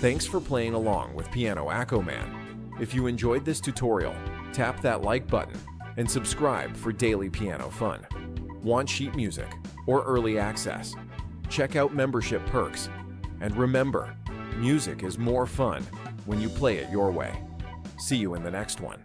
Thanks for playing along with Piano AccoMan. If you enjoyed this tutorial, tap that like button and subscribe for daily piano fun. Want sheet music or early access? Check out membership perks. And remember, music is more fun when you play it your way. See you in the next one.